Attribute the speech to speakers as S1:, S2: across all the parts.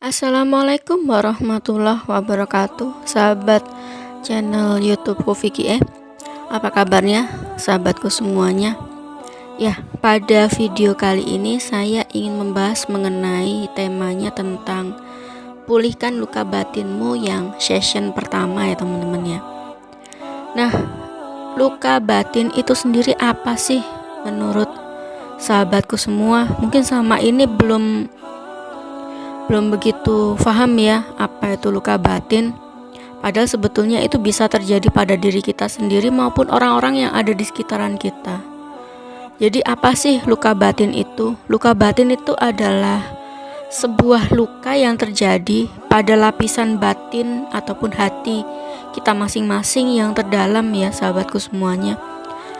S1: Assalamualaikum warahmatullahi wabarakatuh, sahabat channel YouTube Vicky. Apa kabarnya sahabatku semuanya? Ya, pada video kali ini saya ingin membahas mengenai temanya tentang pulihkan luka batinmu yang session pertama ya teman-teman ya. Nah, luka batin itu sendiri apa sih menurut sahabatku semua? Mungkin sama ini belum begitu paham ya apa itu luka batin. Padahal sebetulnya itu bisa terjadi pada diri kita sendiri maupun orang-orang yang ada di sekitaran kita. Jadi apa sih luka batin itu? Luka batin itu adalah sebuah luka yang terjadi pada lapisan batin ataupun hati kita masing-masing yang terdalam ya sahabatku semuanya,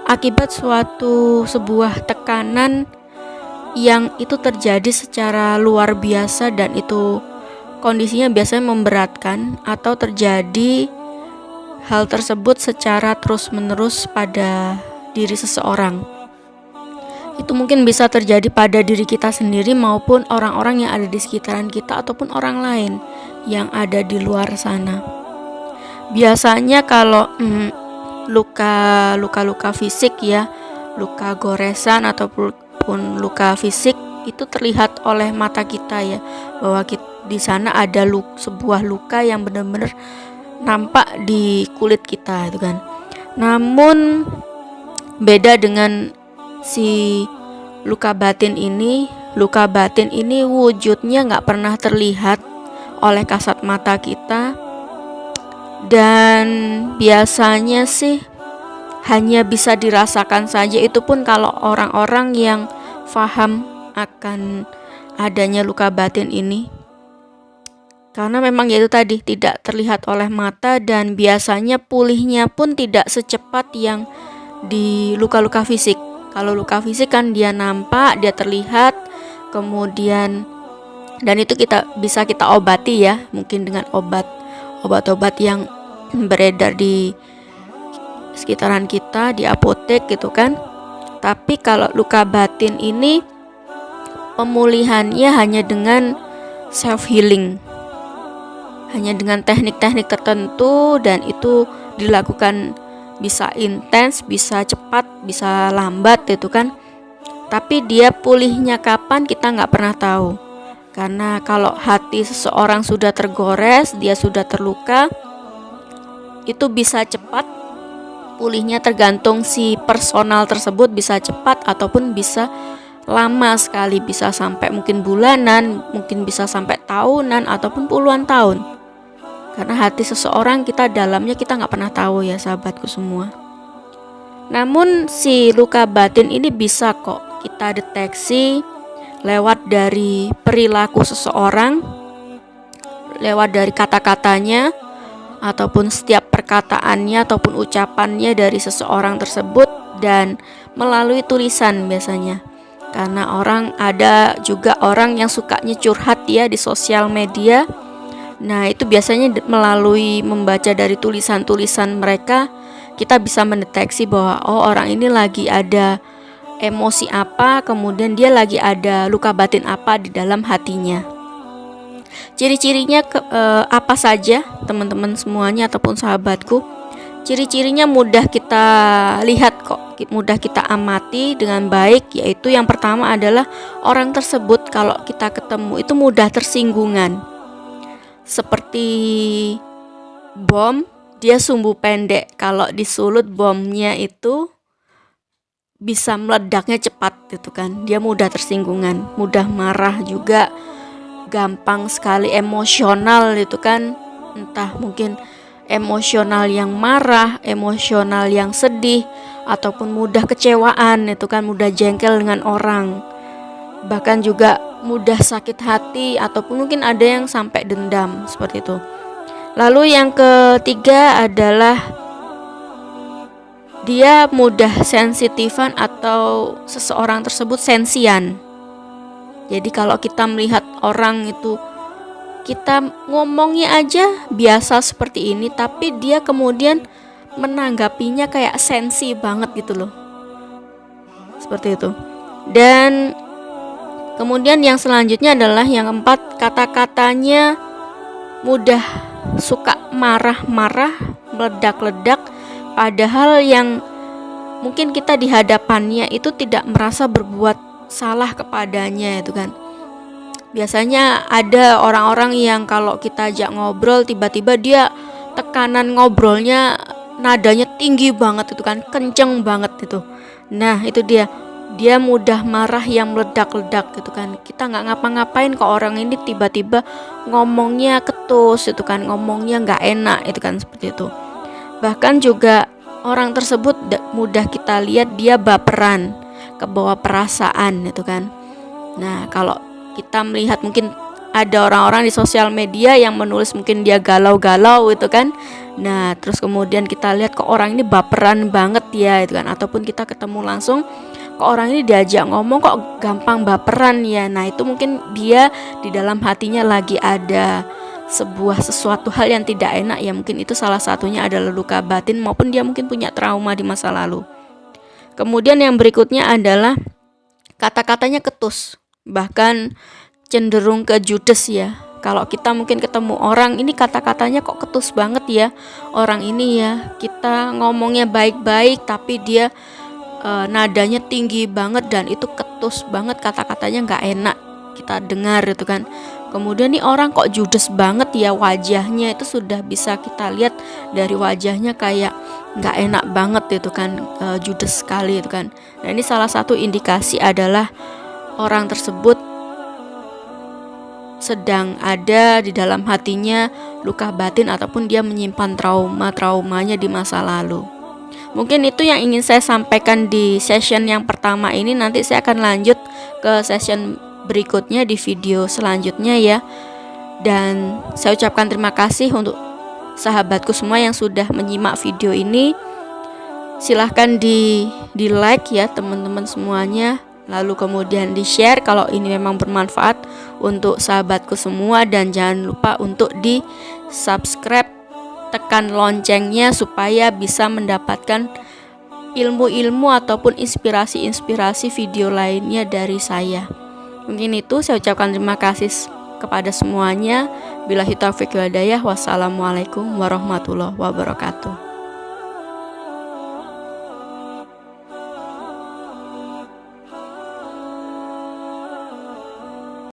S1: akibat sebuah tekanan yang itu terjadi secara luar biasa, dan itu kondisinya biasanya memberatkan atau terjadi hal tersebut secara terus-menerus pada diri seseorang. Itu mungkin bisa terjadi pada diri kita sendiri maupun orang-orang yang ada di sekitaran kita ataupun orang lain yang ada di luar sana. Biasanya kalau luka fisik ya, luka goresan ataupun luka fisik itu terlihat oleh mata kita ya, bahwa di sana ada sebuah luka yang benar-benar nampak di kulit kita itu kan. Namun beda dengan si luka batin ini wujudnya nggak pernah terlihat oleh kasat mata kita, dan biasanya sih hanya bisa dirasakan saja, itu pun kalau orang-orang yang paham akan adanya luka batin ini. Karena memang yaitu tadi tidak terlihat oleh mata, dan biasanya pulihnya pun tidak secepat yang di luka-luka fisik. Kalau luka fisik kan dia nampak, dia terlihat, kemudian dan itu bisa kita obati ya, mungkin dengan obat-obat yang beredar di sekitaran kita di apotek gitu kan. Tapi kalau luka batin ini pemulihannya hanya dengan self healing, hanya dengan teknik-teknik tertentu, dan itu dilakukan bisa intens, bisa cepat, bisa lambat itu kan. Tapi dia pulihnya kapan kita nggak pernah tahu, karena kalau hati seseorang sudah tergores, dia sudah terluka, itu bisa cepat pulihnya, tergantung si personal tersebut, bisa cepat ataupun bisa lama sekali, bisa sampai mungkin bulanan, mungkin bisa sampai tahunan ataupun puluhan tahun. Karena hati seseorang kita dalamnya kita nggak pernah tahu ya sahabatku semua. Namun si luka batin ini bisa kok kita deteksi lewat dari perilaku seseorang, lewat dari kata-katanya ataupun setiap perkataannya ataupun ucapannya dari seseorang tersebut, dan melalui tulisan biasanya. Karena ada juga orang yang sukanya curhat ya di sosial media. Nah, itu biasanya melalui membaca dari tulisan-tulisan mereka, kita bisa mendeteksi bahwa orang ini lagi ada emosi apa, kemudian dia lagi ada luka batin apa di dalam hatinya. Ciri-cirinya apa saja teman-teman semuanya ataupun sahabatku? Ciri-cirinya mudah kita lihat kok, mudah kita amati dengan baik, yaitu yang pertama adalah orang tersebut kalau kita ketemu itu mudah tersinggungan. Seperti bom, dia sumbu pendek, kalau disulut bomnya itu bisa meledaknya cepat gitu kan. Dia mudah tersinggungan, mudah marah juga, gampang sekali emosional itu kan, entah mungkin emosional yang marah, emosional yang sedih, ataupun mudah kecewaan itu kan, mudah jengkel dengan orang, bahkan juga mudah sakit hati, ataupun mungkin ada yang sampai dendam seperti itu. Lalu yang ketiga adalah dia mudah sensitifan atau seseorang tersebut sensian. Jadi kalau kita melihat orang itu, kita ngomongnya aja biasa seperti ini, tapi dia kemudian menanggapinya kayak sensi banget gitu loh. Seperti itu. Dan Kemudian yang selanjutnya adalah yang keempat, kata-katanya mudah suka marah-marah, meledak-ledak, padahal yang mungkin kita di hadapannya itu tidak merasa berbuat salah kepadanya itu kan. Biasanya ada orang-orang yang kalau kita ajak ngobrol tiba-tiba dia tekanan ngobrolnya nadanya tinggi banget itu kan, kenceng banget itu. Nah itu dia mudah marah yang meledak-ledak gitu kan. Kita nggak ngapa-ngapain kok orang ini tiba-tiba ngomongnya ketus itu kan, ngomongnya nggak enak itu kan, seperti itu. Bahkan juga orang tersebut mudah kita lihat dia baperan, kebawa perasaan itu kan. Nah kalau kita melihat mungkin ada orang-orang di sosial media yang menulis mungkin dia galau-galau itu kan. Nah terus kemudian kita lihat kok orang ini baperan banget ya itu kan, ataupun kita ketemu langsung kok orang ini diajak ngomong kok gampang baperan ya. Nah itu mungkin dia di dalam hatinya lagi ada sesuatu hal yang tidak enak ya, mungkin itu salah satunya adalah luka batin maupun dia mungkin punya trauma di masa lalu. Kemudian yang berikutnya adalah kata-katanya ketus, bahkan cenderung ke judes ya. Kalau kita mungkin ketemu orang ini kata-katanya kok ketus banget ya orang ini ya, kita ngomongnya baik-baik tapi dia nadanya tinggi banget dan itu ketus banget, kata-katanya nggak enak kita dengar itu kan. Kemudian nih orang kok judes banget ya, wajahnya itu sudah bisa kita lihat dari wajahnya kayak nggak enak banget itu kan, judes sekali itu kan. Nah ini salah satu indikasi adalah orang tersebut sedang ada di dalam hatinya luka batin ataupun dia menyimpan traumanya di masa lalu. Mungkin itu yang ingin saya sampaikan di session yang pertama ini. Nanti saya akan lanjut ke session berikutnya di video selanjutnya ya. Dan saya ucapkan terima kasih untuk sahabatku semua yang sudah menyimak video ini. Silahkan di like ya teman-teman semuanya. Lalu kemudian di share kalau ini memang bermanfaat untuk sahabatku semua. Dan jangan lupa untuk di subscribe, tekan loncengnya supaya bisa mendapatkan ilmu-ilmu ataupun inspirasi-inspirasi video lainnya dari saya. Mungkin itu, saya ucapkan terima kasih kepada semuanya. Billahi taufiq wal hidayah. Wassalamualaikum warahmatullahi wabarakatuh.